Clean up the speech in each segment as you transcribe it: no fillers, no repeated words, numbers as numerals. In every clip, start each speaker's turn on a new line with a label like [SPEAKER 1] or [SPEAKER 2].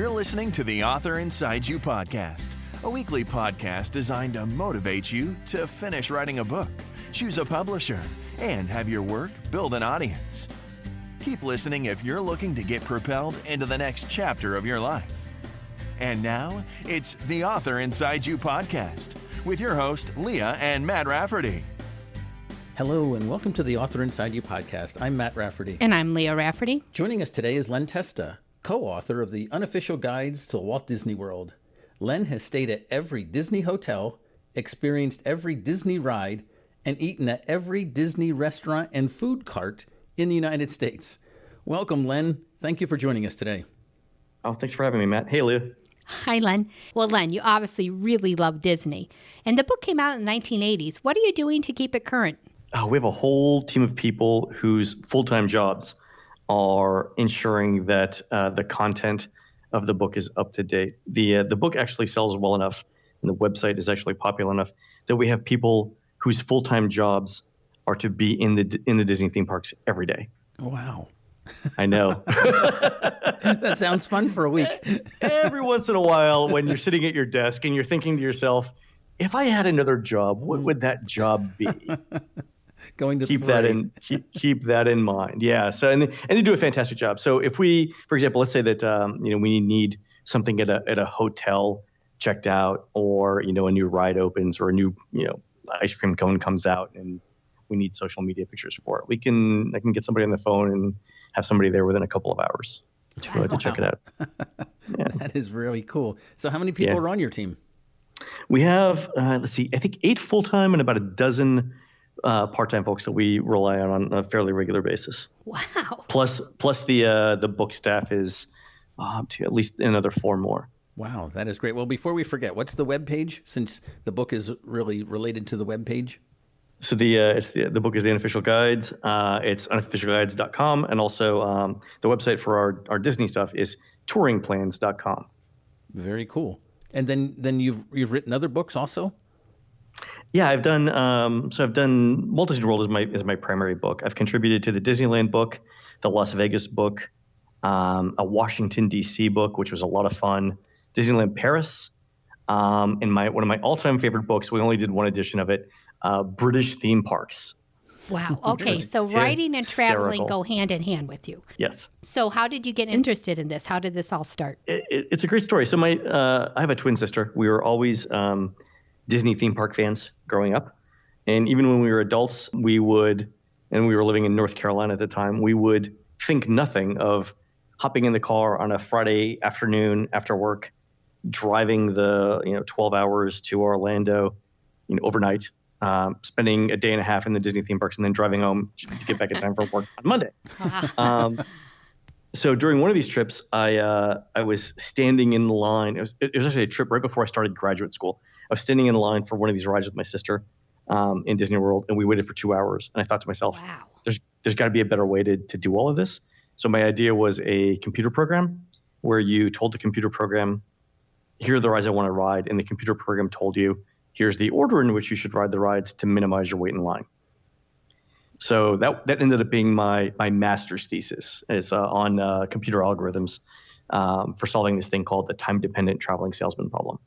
[SPEAKER 1] You're listening to the Author Inside You podcast, a weekly podcast designed to motivate you to finish writing a book, choose a publisher, and have your work build an audience. Keep listening if you're looking to get propelled into the next chapter of your life. And now, it's the Author Inside You podcast with your host, Leah and Matt Rafferty.
[SPEAKER 2] Hello, and welcome to the Author Inside You podcast. I'm Matt Rafferty.
[SPEAKER 3] And I'm Leah Rafferty.
[SPEAKER 2] Joining us today is Len Testa, co-author of the Unofficial Guides to Walt Disney World. Len has stayed at every Disney hotel, experienced every Disney ride, and eaten at every Disney restaurant and food cart in the United States. Welcome, Len. Thank you for joining us today.
[SPEAKER 4] Oh, thanks for having me, Matt. Hey, Leah.
[SPEAKER 3] Hi, Len. Well, Len, you obviously really love Disney. And the book came out in the 1980s. What are you doing to keep it current?
[SPEAKER 4] We have a whole team of people whose full-time jobs are ensuring that the content of the book is up to date. The book actually sells well enough, and the website is actually popular enough that we have people whose full-time jobs are to be in the Disney theme parks every day.
[SPEAKER 2] Wow.
[SPEAKER 4] I know.
[SPEAKER 2] That sounds fun for a week.
[SPEAKER 4] Every once in a while, when you're sitting at your desk and you're thinking to yourself, if I had another job, what would that job be?
[SPEAKER 2] Going to
[SPEAKER 4] keep that in mind. Yeah. So and they do a fantastic job. So if we, for example, let's say that we need something at a hotel checked out, or a new ride opens, or a new ice cream cone comes out, and we need social media pictures for it. I can get somebody on the phone and have somebody there within a couple of hours to check it out. Yeah.
[SPEAKER 2] That is really cool. So how many people are on your team?
[SPEAKER 4] We have, I think 8 full-time and about a dozen part-time folks that we rely on a fairly regular basis.
[SPEAKER 3] Wow.
[SPEAKER 4] Plus the book staff is to at least another 4 more.
[SPEAKER 2] Wow, that is great. Well, before we forget, what's the web page, since the book is really related to the web page?
[SPEAKER 4] So the book is The Unofficial Guides. It's unofficialguides.com, and also the website for our Disney stuff is touringplans.com.
[SPEAKER 2] Very cool. And then you've written other books also?
[SPEAKER 4] Yeah, I've done Walt Disney World is my primary book. I've contributed to the Disneyland book, the Las Vegas book, a Washington D.C. book, which was a lot of fun, Disneyland Paris, and one of my all-time favorite books. We only did one edition of it. British theme parks.
[SPEAKER 3] Wow. Okay. So writing and traveling go hand in hand with you.
[SPEAKER 4] Yes.
[SPEAKER 3] So how did you get interested in this? How did this all start?
[SPEAKER 4] It's a great story. So I have a twin sister. We were always Disney theme park fans growing up. And even when we were adults, and we were living in North Carolina at the time, we would think nothing of hopping in the car on a Friday afternoon after work, driving the 12 hours to Orlando overnight. Spending a day and a half in the Disney theme parks and then driving home to get back in time for work on Monday. So during one of these trips, I was standing in line. It was actually a trip right before I started graduate school. I was standing in line for one of these rides with my sister in Disney World, and we waited for 2 hours. And I thought to myself,
[SPEAKER 3] wow,
[SPEAKER 4] there's got to be a better way to do all of this. So my idea was a computer program where you told the computer program, here are the rides I want to ride, and the computer program told you, here's the order in which you should ride the rides to minimize your wait in line. So that ended up being my master's thesis, is on computer algorithms for solving this thing called the time-dependent traveling salesman problem.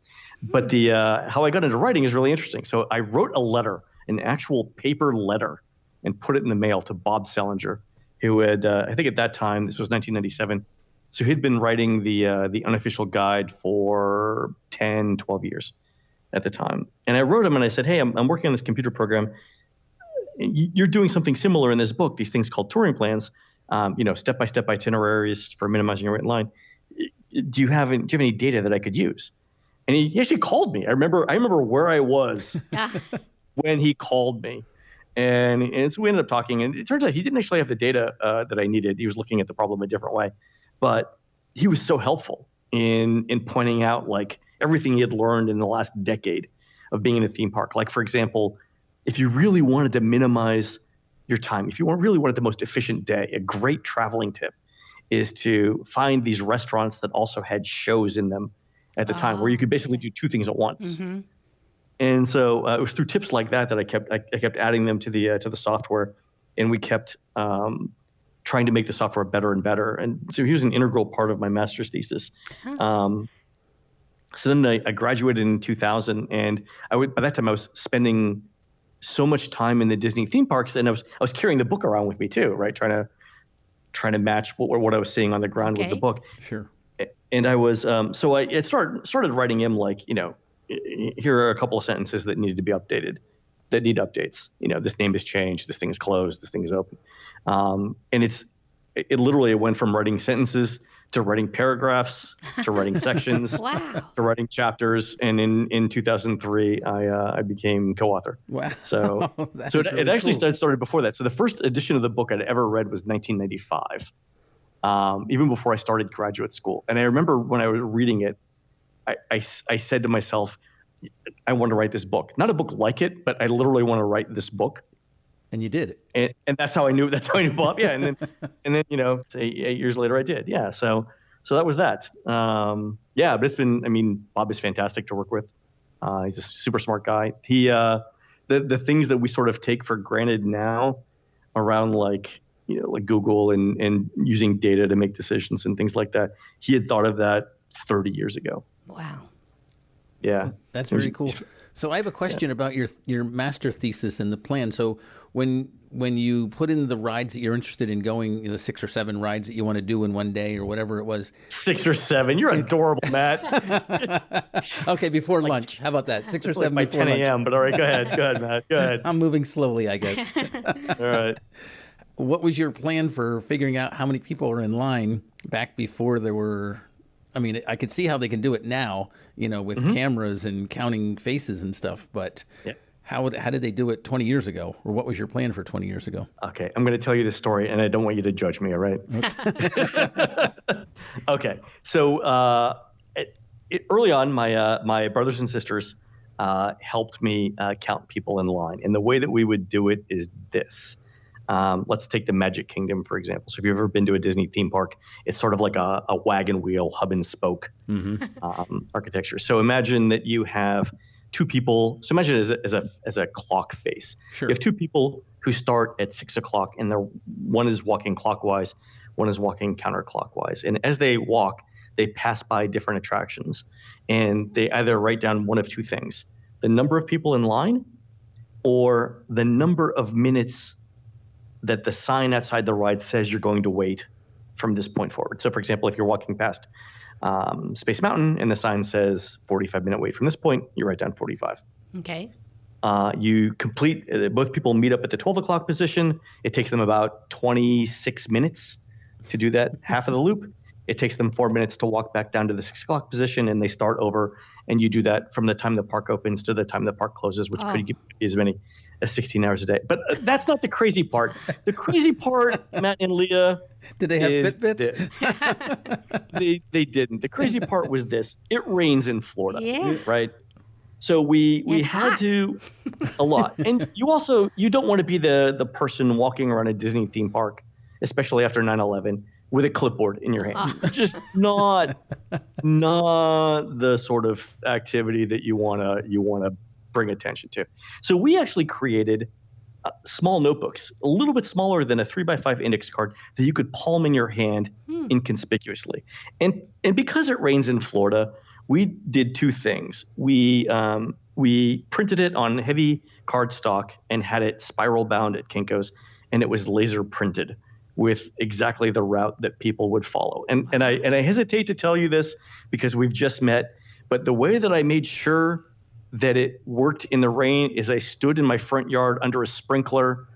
[SPEAKER 4] But how I got into writing is really interesting. So I wrote a letter, an actual paper letter, and put it in the mail to Bob Selinger, who had, I think at that time, this was 1997, so he'd been writing the unofficial guide for 10, 12 years at the time. And I wrote him and I said, hey, I'm working on this computer program. You're doing something similar in this book, these things called touring plans, step-by-step itineraries for minimizing your wait in line. Do you have any data that I could use? And he actually called me. I remember where I was when he called me. And so we ended up talking, and it turns out he didn't actually have the data that I needed. He was looking at the problem a different way. But he was so helpful in pointing out everything he had learned in the last decade of being in a theme park. Like, for example, if you really wanted to minimize your time, if you really wanted the most efficient day, a great traveling tip is to find these restaurants that also had shows in them at the time, where you could basically do 2 things at once. Mm-hmm. And so it was through tips like that I kept adding them to the software, and we kept trying to make the software better and better. And so he was an integral part of my master's thesis. So then I graduated in 2000, and by that time I was spending so much time in the Disney theme parks, and I was carrying the book around with me too, right? Trying to match what I was seeing on the ground with the book.
[SPEAKER 2] Sure.
[SPEAKER 4] And I was so I started writing him like, here are a couple of sentences that needed to be updated, that need updates. This name has changed, this thing is closed, this thing is open, and it literally went from writing sentences to writing paragraphs, to writing sections,
[SPEAKER 3] Wow.
[SPEAKER 4] to writing chapters. And in 2003, I became co-author.
[SPEAKER 2] Wow.
[SPEAKER 4] So it actually started before that. So the first edition of the book I'd ever read was 1995, even before I started graduate school. And I remember when I was reading it, I said to myself, I want to write this book. Not a book like it, but I literally want to write this book.
[SPEAKER 2] And you did it.
[SPEAKER 4] And that's how I knew Bob. Yeah. And then 8 years later I did. Yeah. So that was that. But it's been, Bob is fantastic to work with. He's a super smart guy. He, the things that we sort of take for granted now around like Google and using data to make decisions and things like that, he had thought of that 30 years ago.
[SPEAKER 3] Wow.
[SPEAKER 2] Yeah. That's very cool. So I have a question about your master thesis and the plan. So when you put in the rides that you're interested in going, the 6 or 7 rides that you want to do in one day or whatever it was.
[SPEAKER 4] 6 or 7. You're adorable, Matt.
[SPEAKER 2] Okay, before lunch. How about that? 6 or 7
[SPEAKER 4] like
[SPEAKER 2] before
[SPEAKER 4] 10 a.m.
[SPEAKER 2] lunch.
[SPEAKER 4] But all right, go ahead, Matt. Go ahead.
[SPEAKER 2] I'm moving slowly, I guess.
[SPEAKER 4] All right.
[SPEAKER 2] What was your plan for figuring out how many people are in line back before there were? I could see how they can do it now, with cameras and counting faces and stuff. But how did they do it 20 years ago? Or what was your plan for 20 years ago?
[SPEAKER 4] Okay, I'm going to tell you this story, and I don't want you to judge me, all right? Okay. Okay. So early on, my brothers and sisters helped me count people in line. And the way that we would do it is this. Let's take the Magic Kingdom, for example. So if you've ever been to a Disney theme park, it's sort of like a wagon wheel, hub and spoke architecture. So imagine that you have 2 people. So imagine it as a clock face.
[SPEAKER 2] Sure.
[SPEAKER 4] You have 2 people who start at 6 o'clock, and one is walking clockwise, one is walking counterclockwise. And as they walk, they pass by different attractions, and they either write down one of 2 things: the number of people in line, or the number of minutes that the sign outside the ride says you're going to wait from this point forward. So, for example, if you're walking past Space Mountain and the sign says 45-minute wait from this point, you write down 45.
[SPEAKER 3] Okay.
[SPEAKER 4] You complete, both people meet up at the 12 o'clock position. It takes them about 26 minutes to do that half of the loop. It takes them 4 minutes to walk back down to the 6 o'clock position, and they start over. And you do that from the time the park opens to the time the park closes, which could be as many as 16 hours a day. But that's not the crazy part. The crazy part, Matt and Leah,
[SPEAKER 2] did they have Fitbits?
[SPEAKER 4] They didn't. The crazy part was this: it rains in Florida, right? So we had to a lot, and you don't want to be the person walking around a Disney theme park, especially after 9/11, with a clipboard in your hand. Just not the sort of activity that you wanna bring attention to. So we actually created small notebooks, a little bit smaller than a 3x5 index card, that you could palm in your hand inconspicuously. And because it rains in Florida, we did 2 things. We printed it on heavy cardstock and had it spiral bound at Kinko's, and it was laser printed with exactly the route that people would follow. And I hesitate to tell you this because we've just met, but the way that I made sure that it worked in the rain is I stood in my front yard under a sprinkler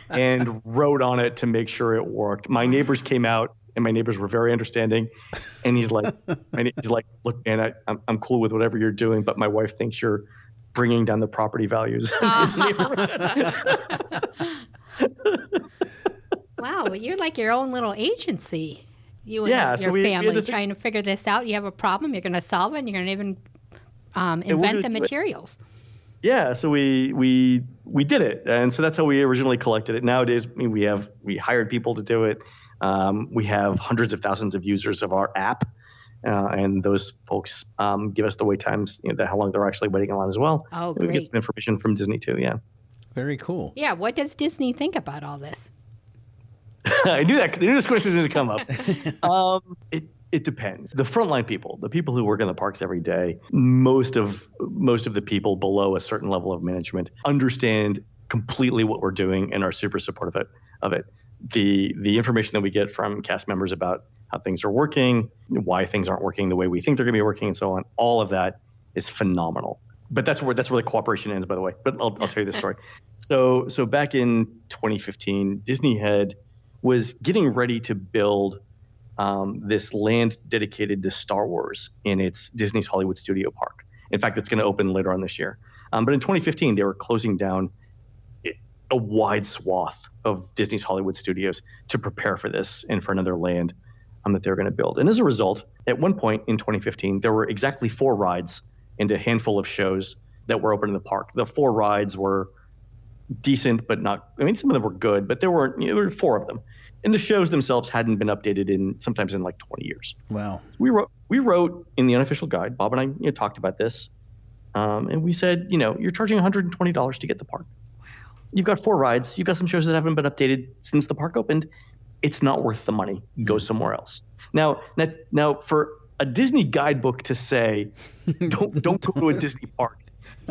[SPEAKER 4] and wrote on it to make sure it worked. My neighbors came out, and my neighbors were very understanding. And he's like, look, man, I'm cool with whatever you're doing, but my wife thinks you're bringing down the property values.
[SPEAKER 3] Wow, you're like your own little agency. You and your
[SPEAKER 4] we
[SPEAKER 3] family trying to figure this out. You have a problem, you're going to solve it, and you're going to even invent the materials.
[SPEAKER 4] Yeah, so we did it, and so that's how we originally collected it. Nowadays, we hired people to do it. We have hundreds of thousands of users of our app, and those folks give us the wait times, how long they're actually waiting in line as well.
[SPEAKER 3] Oh,
[SPEAKER 4] and
[SPEAKER 3] great!
[SPEAKER 4] We get some information from Disney too. Yeah.
[SPEAKER 2] Very cool.
[SPEAKER 3] Yeah. What does Disney think about all this?
[SPEAKER 4] I knew that. I knew this question was going to come up. It depends. The frontline people, the people who work in the parks every day, most of the people below a certain level of management understand completely what we're doing and are super supportive of it. The information that we get from cast members about how things are working, why things aren't working the way we think they're going to be working, and so on, all of that is phenomenal. But that's where the cooperation ends, by the way. But I'll tell you the story. So back in 2015, Disney was getting ready to build this land dedicated to Star Wars in its Disney's Hollywood Studio Park. In fact, it's going to open later on this year. But in 2015, they were closing down a wide swath of Disney's Hollywood Studios to prepare for this and for another land that they were going to build. And as a result, at one point in 2015, there were exactly 4 rides and a handful of shows that were open in the park. The 4 rides were decent, but not, I mean, some of them were good, but there were 4 of them. And the shows themselves hadn't been updated sometimes in like 20 years.
[SPEAKER 2] Wow.
[SPEAKER 4] We wrote in the unofficial guide, Bob and I talked about this, and we said, you're charging $120 to get the park. Wow. You've got 4 rides. You've got some shows that haven't been updated since the park opened. It's not worth the money. Go somewhere else. Now, for a Disney guidebook to say, don't go to a Disney park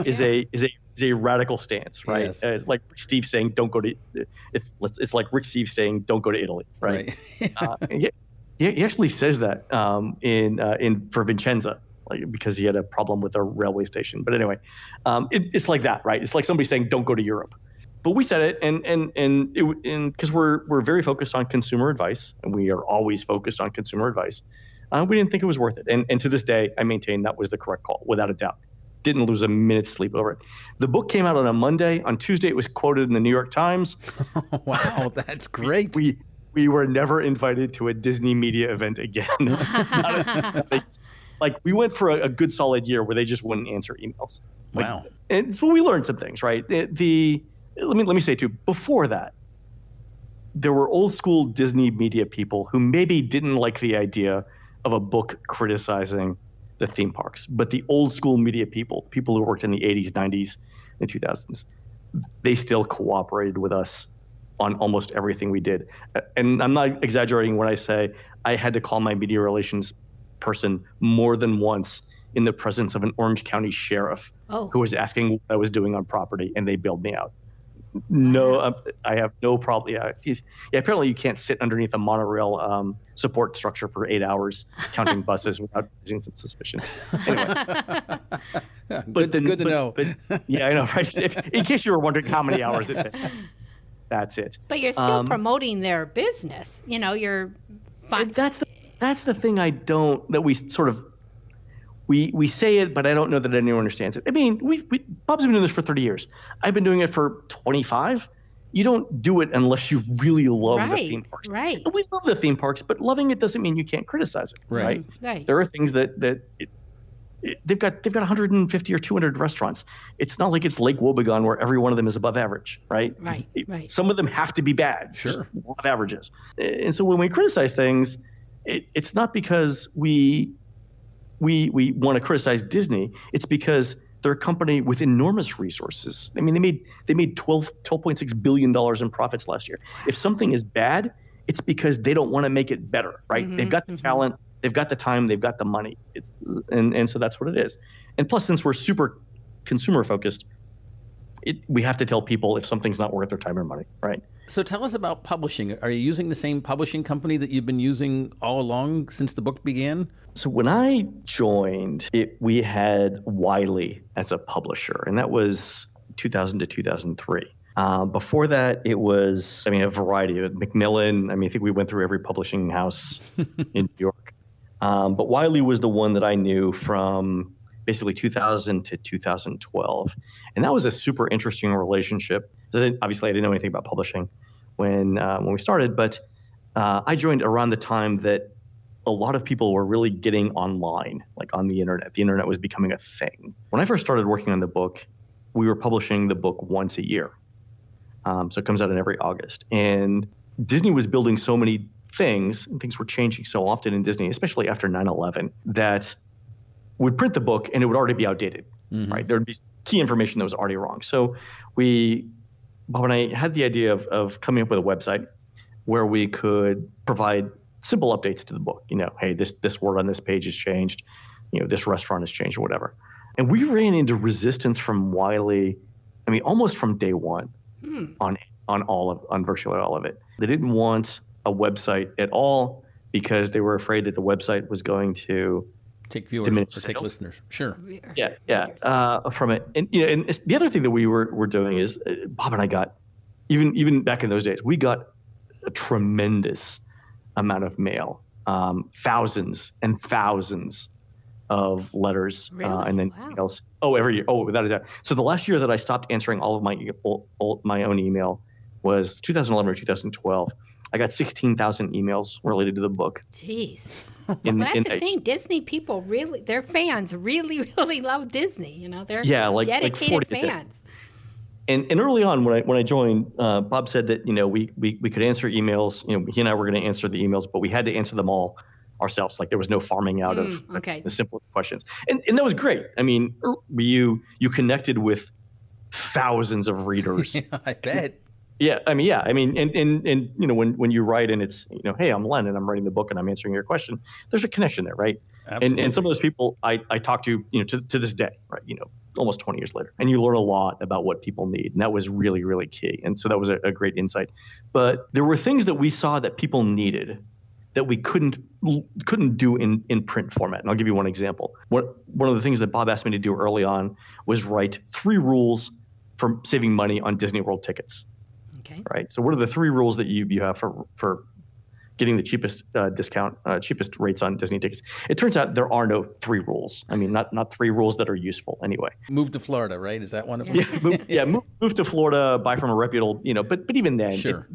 [SPEAKER 4] is a radical stance, right?
[SPEAKER 2] Yes.
[SPEAKER 4] It's like Rick Steve saying, don't go to. It's like Rick Steve saying, don't go to Italy, right? He actually says that in for Vincenza, because he had a problem with a railway station. But anyway, it's like that, right? It's like somebody saying, don't go to Europe. But we said it, and because we're very focused on consumer advice, and we are always focused on consumer advice. We didn't think it was worth it, and to this day, I maintain that was the correct call, without a doubt. Didn't lose a minute's sleep over it. The book came out on a Monday. On Tuesday, it was quoted in the New York Times.
[SPEAKER 2] Wow, that's great.
[SPEAKER 4] We were never invited to a Disney media event again. We went for a good solid year where they just wouldn't answer emails.
[SPEAKER 2] Wow.
[SPEAKER 4] And so we learned some things, right? Let me say too, before that, there were old school Disney media people who maybe didn't like the idea of a book criticizing the theme parks. But the old school media people who worked in the 80s, 90s, and 2000s, they still cooperated with us on almost everything we did. And I'm not exaggerating when I say I had to call my media relations person more than once in the presence of an Orange County sheriff who was asking what I was doing on property, and they bailed me out. No, I have no problem. Yeah, apparently you can't sit underneath a monorail support structure for 8 hours counting buses without raising some suspicion. Anyway,
[SPEAKER 2] good to know.
[SPEAKER 4] But, yeah, I know, right? In case you were wondering how many hours it takes, that's it.
[SPEAKER 3] But you're still promoting their business. You're fine.
[SPEAKER 4] That's the thing that we sort of. We say it, but I don't know that anyone understands it. I mean, Bob's been doing this for 30 years. I've been doing it for 25. You don't do it unless you really love the theme parks.
[SPEAKER 3] Right.
[SPEAKER 4] And we love the theme parks, but loving it doesn't mean you can't criticize it. Right. There are things that they've got 150 or 200 restaurants. It's not like it's Lake Wobegon where every one of them is above average. Right.
[SPEAKER 3] Right.
[SPEAKER 4] Some of them have to be bad.
[SPEAKER 2] Sure.
[SPEAKER 4] Just law of averages. And so when we criticize things, it's not because we want to criticize Disney. It's because they're a company with enormous resources. I mean, they made $12.6 billion in profits last year. If something is bad, it's because they don't want to make it better, right? Mm-hmm, they've got the talent, they've got the time, they've got the money. And so that's what it is. And plus, since we're super consumer focused, we have to tell people if something's not worth their time or money, right?
[SPEAKER 2] So tell us about publishing. Are you using the same publishing company that you've been using all along since the book began?
[SPEAKER 4] So when I joined, we had Wiley as a publisher, and that was 2000 to 2003. Before that, it was, a variety of Macmillan. I think we went through every publishing house in New York. But Wiley was the one that I knew from basically 2000 to 2012. And that was a super interesting relationship. Obviously, I didn't know anything about publishing when we started, but I joined around the time that a lot of people were really getting online, like on the internet. The internet was becoming a thing. When I first started working on the book, we were publishing the book once a year. So it comes out in every August. And Disney was building so many things, and things were changing so often in Disney, especially after 9/11, that we'd print the book and it would already be outdated, right? There would be key information that was already wrong. So Bob and I had the idea of coming up with a website where we could provide simple updates to the book. Hey, this word on this page has changed. This restaurant has changed or whatever. And we ran into resistance from Wiley, almost from day one on virtually all of it. They didn't want a website at all because they were afraid that the website was going to
[SPEAKER 2] take viewers
[SPEAKER 4] diminish
[SPEAKER 2] or take
[SPEAKER 4] sales.
[SPEAKER 2] listeners. Sure.
[SPEAKER 4] Yeah. From it. And the other thing that we were doing is Bob and I got, even back in those days, we got a tremendous amount of mail, thousands and thousands of letters, and then emails. Every year. Without a doubt. So the last year that I stopped answering all of my own email was 2011 or 2012. I got 16,000 emails related to the book.
[SPEAKER 3] Jeez. Well, that's the thing. Disney people their fans really, really love Disney. They're dedicated fans.
[SPEAKER 4] And early on when I joined, Bob said that we could answer emails. He and I were going to answer the emails, but we had to answer them all ourselves. Like there was no farming out of the simplest questions, and that was great. You connected with thousands of readers.
[SPEAKER 2] Yeah, I bet.
[SPEAKER 4] Yeah, when you write and it's hey, I'm Len and I'm writing the book and I'm answering your question, there's a connection there, right?
[SPEAKER 2] Absolutely.
[SPEAKER 4] And some of those people I talk to to this day, right? Almost 20 years later, and you learn a lot about what people need, and that was really, really key. And so that was a great insight. But there were things that we saw that people needed that we couldn't do in print format. And I'll give you one example. One of the things that Bob asked me to do early on was write 3 rules for saving money on Disney World tickets.
[SPEAKER 3] Okay.
[SPEAKER 4] Right. So what are the 3 rules that you have for getting the cheapest cheapest rates on Disney tickets? It turns out there are no 3 rules. Not 3 rules that are useful anyway.
[SPEAKER 2] Move to Florida, right? Is that one of them?
[SPEAKER 4] Move to Florida, buy from a reputable, but even then,
[SPEAKER 2] sure.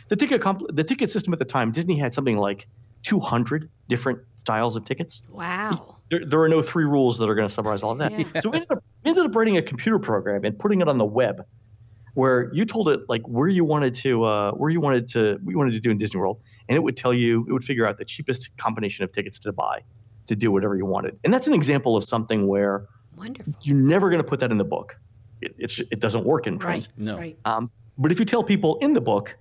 [SPEAKER 4] The ticket system at the time, Disney had something like 200 different styles of tickets.
[SPEAKER 3] Wow.
[SPEAKER 4] There are no 3 rules that are going to summarize all of that. Yeah. So we ended up writing a computer program and putting it on the web, where you told it like where you wanted to do in Disney World, and it would tell you, it would figure out the cheapest combination of tickets to buy to do whatever you wanted. And that's an example of something where
[SPEAKER 3] wonderful.
[SPEAKER 4] You're never going to put that in the book. It doesn't work in print.
[SPEAKER 3] Right. No. Right.
[SPEAKER 4] But if you tell people in the book,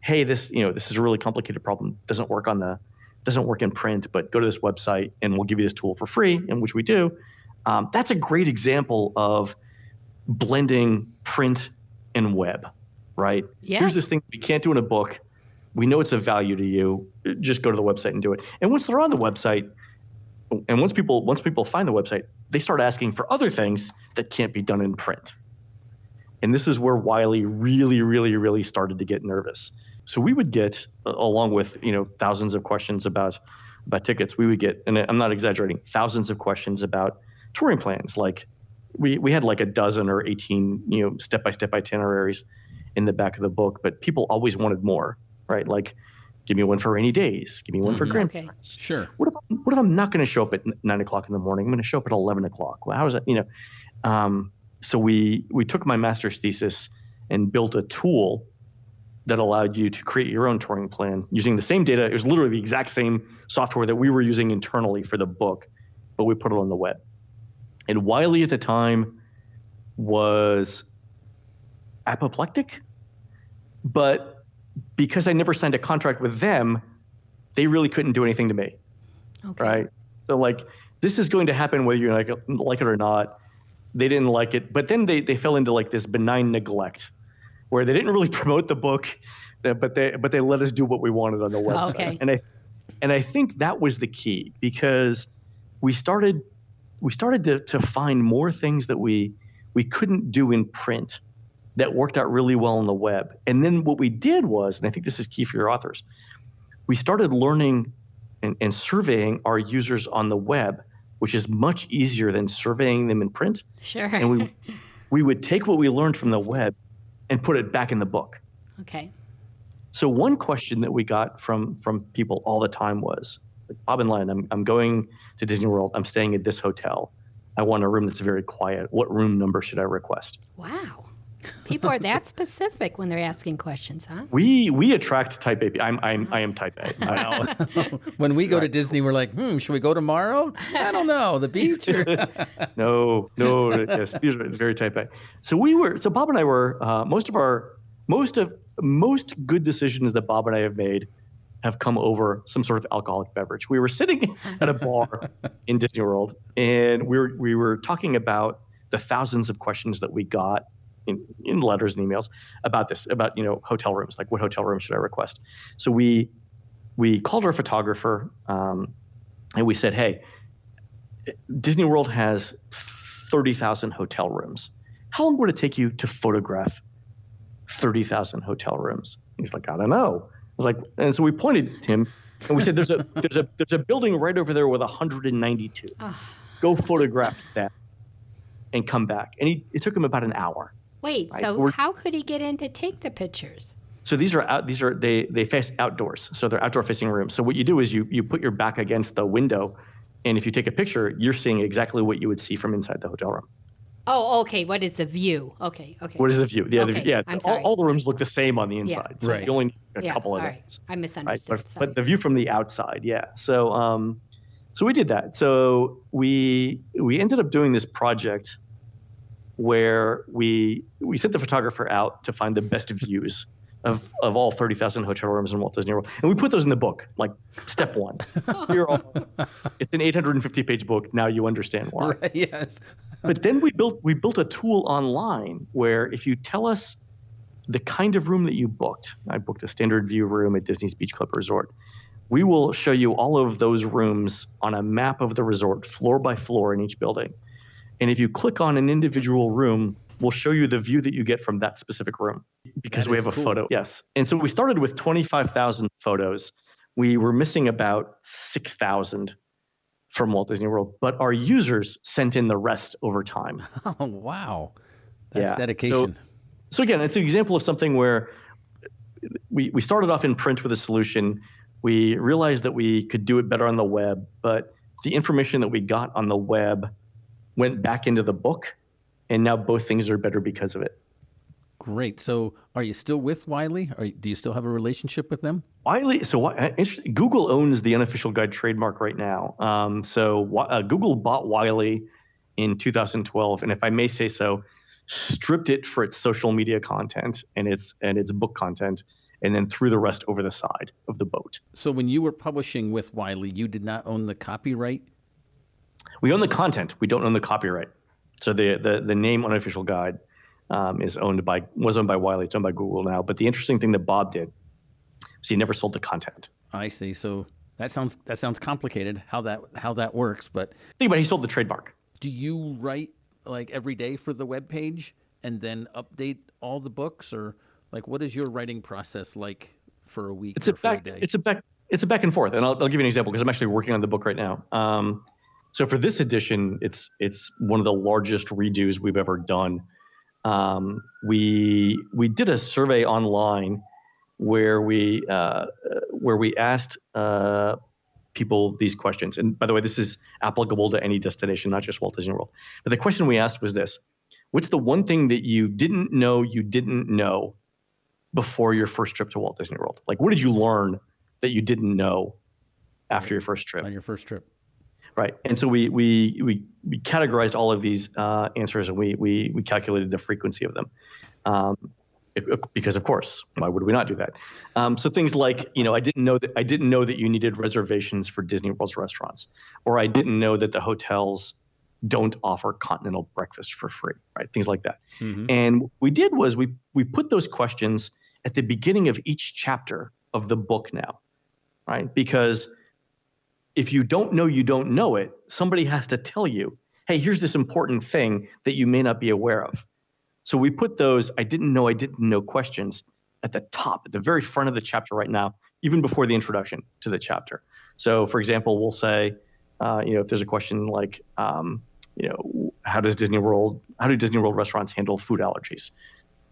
[SPEAKER 4] hey, this is a really complicated problem, doesn't work in print, but go to this website and we'll give you this tool for free, and which we do. That's a great example of blending print and web, right?
[SPEAKER 3] Yes.
[SPEAKER 4] Here's this thing we can't do in a book. We know it's of value to you. Just go to the website and do it. And once they're on the website, and once people find the website, they start asking for other things that can't be done in print. And this is where Wiley really, really, really started to get nervous. So we would get, along with thousands of questions about tickets, we would get, and I'm not exaggerating, thousands of questions about touring plans. Like we had like a dozen or 18 step-by-step itineraries in the back of the book, but people always wanted more, right? Like, give me one for rainy days, give me one for grandparents.
[SPEAKER 3] Okay.
[SPEAKER 2] Sure.
[SPEAKER 4] What if I'm not going to show up at 9 o'clock in the morning? I'm going to show up at 11 o'clock. Well, how is that? So we took my master's thesis and built a tool that allowed you to create your own touring plan using the same data. It was literally the exact same software that we were using internally for the book, but we put it on the web. And Wiley at the time was apoplectic, but because I never signed a contract with them, they really couldn't do anything to me.
[SPEAKER 3] Okay.
[SPEAKER 4] Right? So like, this is going to happen whether you like it or not. They didn't like it, but then they fell into like this benign neglect where they didn't really promote the book, but they let us do what we wanted on the website.
[SPEAKER 3] Okay.
[SPEAKER 4] And I think that was the key, because we started to find more things that we couldn't do in print that worked out really well on the web. And then what we did was, and I think this is key for your authors, we started learning and surveying our users on the web, which is much easier than surveying them in print.
[SPEAKER 3] Sure.
[SPEAKER 4] And we would take what we learned from the web and put it back in the book.
[SPEAKER 3] Okay.
[SPEAKER 4] So one question that we got from people all the time was, like, Bob and Len, I'm going to Disney World. I'm staying at this hotel. I want a room that's very quiet. What room number should I request?
[SPEAKER 3] Wow. People are that specific when they're asking questions, huh?
[SPEAKER 4] We attract type A. I am type A.
[SPEAKER 2] Wow. When we go to Disney, we're like, should we go tomorrow? I don't know. The beach? Or...
[SPEAKER 4] No. Yes, these are very type A. So Bob and I were, most of our most good decisions that Bob and I have made have come over some sort of alcoholic beverage. We were sitting at a bar in Disney World, and we were talking about the thousands of questions that we got in letters and emails about this, about hotel rooms, like what hotel room should I request. So we called our photographer, and we said, hey, Disney World has 30,000 hotel rooms. How long would it take you to photograph 30,000 hotel rooms? He's like, I don't know. I was like, and so we pointed to him and we said, there's a building right over there with 192. Go photograph that and come back. And it took him about an hour.
[SPEAKER 3] Wait, right? So how could he get in to take the pictures?
[SPEAKER 4] So they face outdoors. So they're outdoor facing rooms. So what you do is you put your back against the window, and if you take a picture, you're seeing exactly what you would see from inside the hotel room.
[SPEAKER 3] Oh, okay. What is the view? Okay.
[SPEAKER 4] What is the view? Yeah,
[SPEAKER 3] okay. I'm sorry.
[SPEAKER 4] All the rooms look the same on the inside. So
[SPEAKER 2] right.
[SPEAKER 4] You only need a couple of things.
[SPEAKER 3] I misunderstood.
[SPEAKER 4] Right? But the view from the outside, yeah. So so we did that. So we ended up doing this project where we sent the photographer out to find the best views of all 30,000 hotel rooms in Walt Disney World. And we put those in the book, like step one. It's an 850-page book. Now you understand why.
[SPEAKER 2] Right, yes.
[SPEAKER 4] But then we built a tool online where if you tell us the kind of room that you booked, I booked a standard view room at Disney's Beach Club Resort, we will show you all of those rooms on a map of the resort, floor by floor in each building. And if you click on an individual room, we'll show you the view that you get from that specific room because we have a photo. Yes. And so we started with 25,000 photos. We were missing about 6,000 from Walt Disney World, but our users sent in the rest over time.
[SPEAKER 2] Oh, wow. That's dedication.
[SPEAKER 4] So again, it's an example of something where we started off in print with a solution. We realized that we could do it better on the web, but the information that we got on the web went back into the book, and now both things are better because of it.
[SPEAKER 2] Great. So are you still with Wiley? Do you still have a relationship with them?
[SPEAKER 4] Wiley, Google owns the Unofficial Guide trademark right now. Google bought Wiley in 2012, and if I may say so, stripped it for its social media content and its book content, and then threw the rest over the side of the boat.
[SPEAKER 2] So when you were publishing with Wiley, you did not own the copyright?
[SPEAKER 4] We own the content. We don't own the copyright. So the name Unofficial Guide was owned by Wiley. It's owned by Google now. But the interesting thing that Bob did was he never sold the content.
[SPEAKER 2] I see. So that sounds complicated how that works. But
[SPEAKER 4] think about it, he sold the trademark.
[SPEAKER 2] Do you write like every day for the web page and then update all the books, or like what is your writing process like for a week for a day?
[SPEAKER 4] It's a back and forth, and I'll give you an example because I'm actually working on the book right now. So for this edition, it's one of the largest redos we've ever done. We did a survey online where we asked people these questions. And by the way, this is applicable to any destination, not just Walt Disney World. But the question we asked was this: what's the one thing that you didn't know before your first trip to Walt Disney World? Like, what did you learn that you didn't know after your first trip?
[SPEAKER 2] On your first trip.
[SPEAKER 4] Right. And so we categorized all of these answers, and we calculated the frequency of them. Because of course, why would we not do that? So things like, I didn't know that you needed reservations for Disney World's restaurants, or I didn't know that the hotels don't offer continental breakfast for free, right? Things like that. Mm-hmm. And what we did was we put those questions at the beginning of each chapter of the book now, right? Because if you don't know it, somebody has to tell you, hey, here's this important thing that you may not be aware of. So we put those I didn't know questions at the top, at the very front of the chapter right now, even before the introduction to the chapter. So for example, we'll say, if there's a question like, how do Disney World restaurants handle food allergies?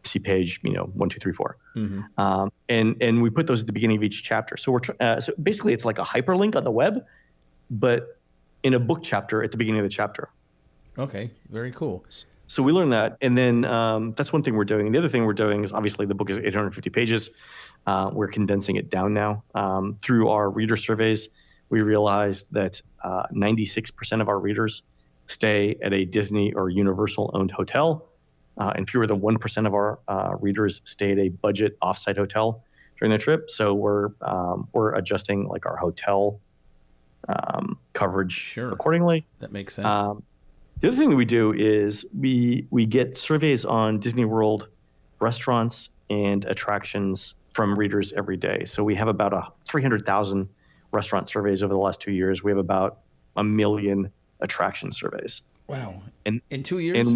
[SPEAKER 4] See page, 1, 2, 3, 4. Mm-hmm. And we put those at the beginning of each chapter. So so basically it's like a hyperlink on the web, but in a book chapter at the beginning of the chapter.
[SPEAKER 2] Okay, very cool.
[SPEAKER 4] So we learned that, and then that's one thing we're doing. And the other thing we're doing is obviously the book is 850 pages. We're condensing it down now. Through our reader surveys, we realized that 96% of our readers stay at a Disney or Universal-owned hotel, and fewer than 1% of our readers stay at a budget offsite hotel during their trip. So we're adjusting like our hotel coverage accordingly.
[SPEAKER 2] That makes sense.
[SPEAKER 4] The other thing that we do is we get surveys on Disney World restaurants and attractions from readers every day. So we have about 300,000 restaurant surveys over the last 2 years. We have about 1 million attraction surveys.
[SPEAKER 2] Wow.
[SPEAKER 4] And
[SPEAKER 2] in 2 years?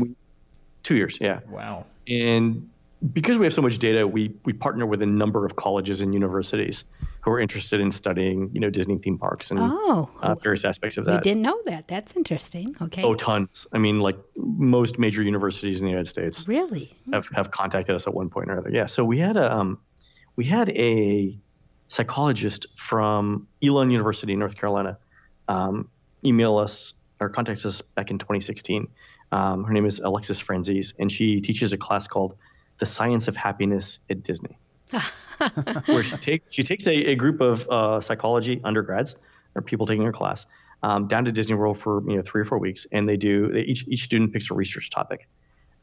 [SPEAKER 4] 2 years, yeah.
[SPEAKER 2] Wow.
[SPEAKER 4] And because we have so much data, we partner with a number of colleges and universities who are interested in studying, Disney theme parks and various aspects of that.
[SPEAKER 3] We didn't know that. That's interesting. Okay.
[SPEAKER 4] Oh, tons. I mean, like most major universities in the United States
[SPEAKER 3] really
[SPEAKER 4] have contacted us at one point or another. Yeah. So we had a psychologist from Elon University in North Carolina email us or contact us back in 2016. Her name is Alexis Franzese, and she teaches a class called The Science of Happiness at Disney, where she takes a group of psychology undergrads or people taking her class down to Disney World for 3 or 4 weeks, and each student picks a research topic,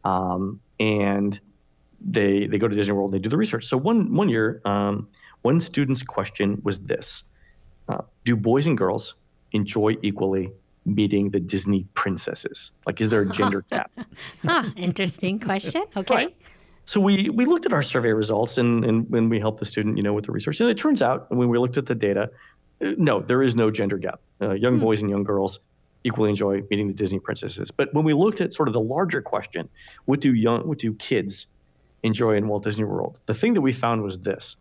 [SPEAKER 4] and they go to Disney World and they do the research. So one year, one student's question was this: do boys and girls enjoy equally meeting the Disney princesses? Like, is there a gender gap?
[SPEAKER 3] Interesting question. Okay.
[SPEAKER 4] Right. So we looked at our survey results and when we helped the student, with the research, and it turns out when we looked at the data, no, there is no gender gap. Young boys and young girls equally enjoy meeting the Disney princesses. But when we looked at sort of the larger question, what do kids enjoy in Walt Disney World? The thing that we found was this: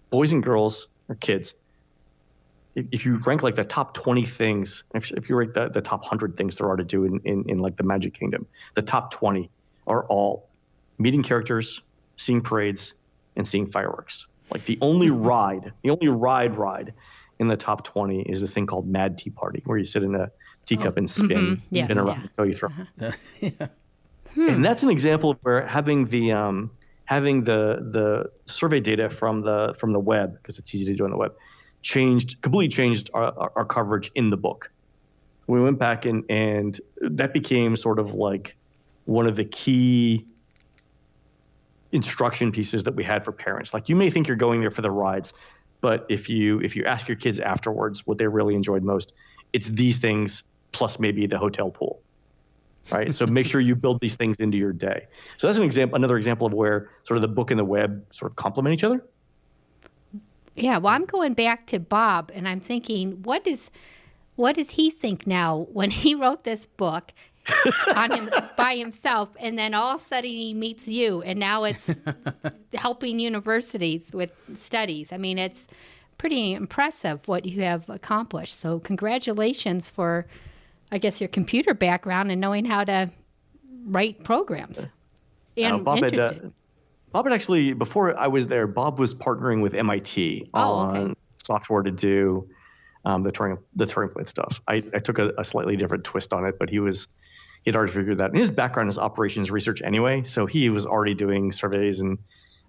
[SPEAKER 4] boys and girls or kids, if you rank like the top 20 things, if you rank the top 100 things there are to do in like the Magic Kingdom, the top 20 are all meeting characters, seeing parades, and seeing fireworks. Like the only ride in the top 20 is this thing called Mad Tea Party, where you sit in a teacup and spin around until you throw. And that's an example of where having the survey data from the web, because it's easy to do on the web, completely changed our coverage in the book. We went back and that became sort of like one of the key instruction pieces that we had for parents. Like, you may think you're going there for the rides, but if you ask your kids afterwards what they really enjoyed most, it's these things plus maybe the hotel pool, right? So make sure you build these things into your day. So that's another example of where sort of the book and the web sort of complement each other.
[SPEAKER 3] Yeah, well, I'm going back to Bob, and I'm thinking, what does he think now when he wrote this book by himself, and then all of a sudden he meets you, and now it's helping universities with studies. I mean, it's pretty impressive what you have accomplished. So congratulations for, I guess, your computer background and knowing how to write programs. And
[SPEAKER 4] Bob had actually, before I was there, Bob was partnering with MIT on software to do the Turing plate stuff. I took a slightly different twist on it, but he'd already figured that. And his background is operations research anyway, so he was already doing surveys and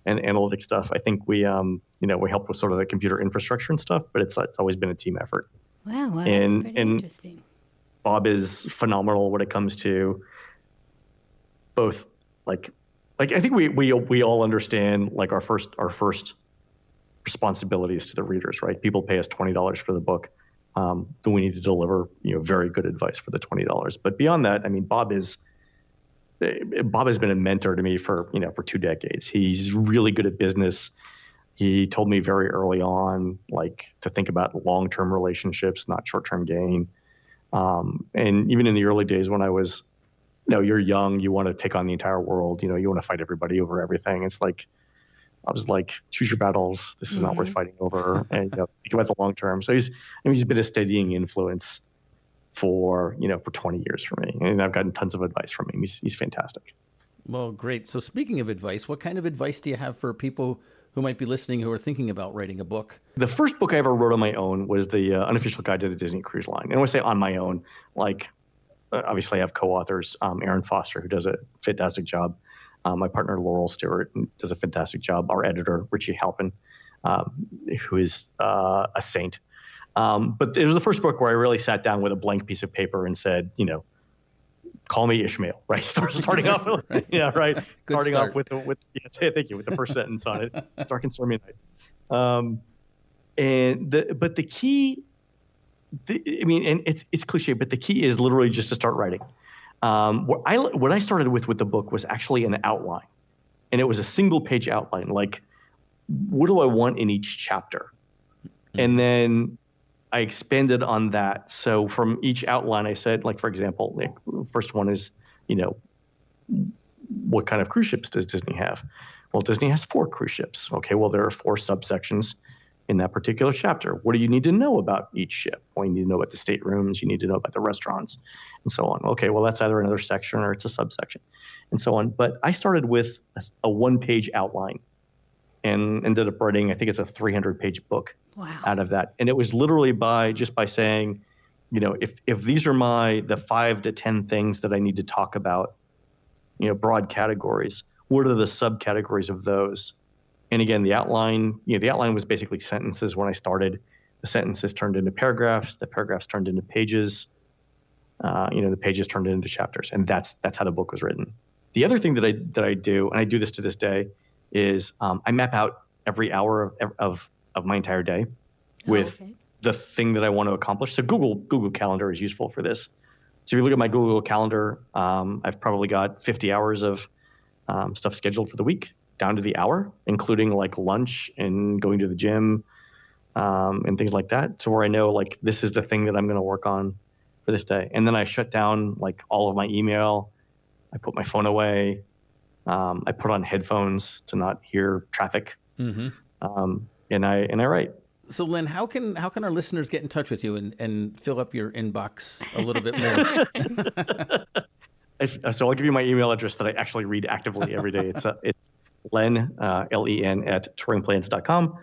[SPEAKER 4] analytic stuff. I think we helped with sort of the computer infrastructure and stuff, but it's always been a team effort.
[SPEAKER 3] Wow, that's pretty interesting.
[SPEAKER 4] Bob is phenomenal when it comes to both like I think we all understand like our first responsibilities to the readers, right? People pay us $20 for the book. Then we need to deliver, very good advice for the $20. But beyond that, I mean, Bob has been a mentor to me for 2 decades. He's really good at business. He told me very early on, like, to think about long-term relationships, not short-term gain. And even in the early days when I was, you're young, you want to take on the entire world, you want to fight everybody over everything. It's like, I was like, choose your battles. This is not worth fighting over. And think about the long term. So he's been a steadying influence for 20 years for me, and I've gotten tons of advice from him. He's fantastic.
[SPEAKER 2] Well, great. So speaking of advice, what kind of advice do you have for people who might be listening who are thinking about writing a book? The
[SPEAKER 4] first book I ever wrote on my own was the Unofficial Guide to the Disney Cruise Line. And when I say on my own, like, obviously I have co-authors, Aaron Foster, who does a fantastic job. My partner, Laurel Stewart, does a fantastic job. Our editor, Richie Halpin, who is a saint. But it was the first book where I really sat down with a blank piece of paper and said, call me Ishmael, right? Starting off,
[SPEAKER 2] Right.
[SPEAKER 4] yeah, right.
[SPEAKER 2] Good
[SPEAKER 4] Starting
[SPEAKER 2] start.
[SPEAKER 4] off with thank you, with the first sentence on it. Dark and stormy night. But the key, and it's cliche, but the key is literally just to start writing. What I started with the book was actually an outline, and it was a single page outline. Like, what do I want in each chapter? Mm-hmm. And then I expanded on that. So from each outline, I said, like, for example, first one is, what kind of cruise ships does Disney have? Well, Disney has 4 cruise ships. Okay, well, there are 4 subsections in that particular chapter. What do you need to know about each ship? Well, you need to know about the staterooms, you need to know about the restaurants, and so on. Okay, well, that's either another section or it's a subsection, and so on. But I started with a 1-page outline and ended up writing, I think it's a 300-page book out of that. And it was literally by saying, if these are the 5 to 10 things that I need to talk about, broad categories, what are the subcategories of those? And again, the outline was basically sentences when I started. The sentences turned into paragraphs. The paragraphs turned into pages. The pages turned into chapters, and that's how the book was written. The other thing that I do, and I do this to this day, is I map out every hour of my entire day with the thing that I want to accomplish. So Google Calendar is useful for this. So if you look at my Google Calendar, I've probably got 50 hours of stuff scheduled for the week, down to the hour, including like lunch and going to the gym and things like that. So where I know, like, this is the thing that I'm going to work on for this day. And then I shut down like all of my email. I put my phone away. I put on headphones to not hear traffic. Mm-hmm. And I write.
[SPEAKER 2] So, Len, how can our listeners get in touch with you and fill up your inbox a little bit more?
[SPEAKER 4] So I'll give you my email address that I actually read actively every day. It's Len, Len at touringplans.com.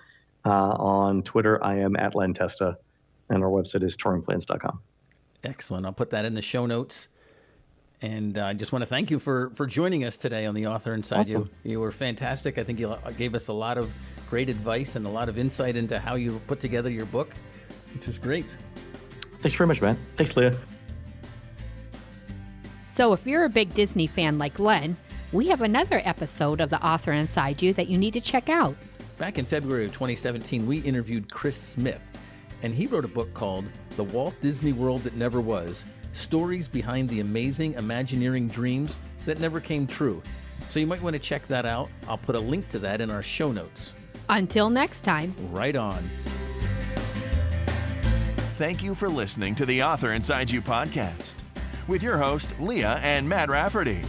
[SPEAKER 4] On Twitter, I am at Len Testa, and our website is touringplans.com.
[SPEAKER 2] Excellent. I'll put that in the show notes. And I just want to thank you for joining us today on The Author Inside
[SPEAKER 4] Awesome.
[SPEAKER 2] You. You were fantastic. I think you gave us a lot of great advice and a lot of insight into how you put together your book, which was great.
[SPEAKER 4] Thanks very much, man. Thanks, Leah.
[SPEAKER 3] So if you're a big Disney fan like Len, we have another episode of The Author Inside You that you need to check out.
[SPEAKER 2] Back in February of 2017, we interviewed Chris Smith, and he wrote a book called The Walt Disney World That Never Was, Stories Behind the Amazing Imagineering Dreams That Never Came True. So you might want to check that out. I'll put a link to that in our show notes.
[SPEAKER 3] Until next time.
[SPEAKER 2] Right on.
[SPEAKER 1] Thank you for listening to the Author Inside You podcast with your host, Leah and Matt Rafferty.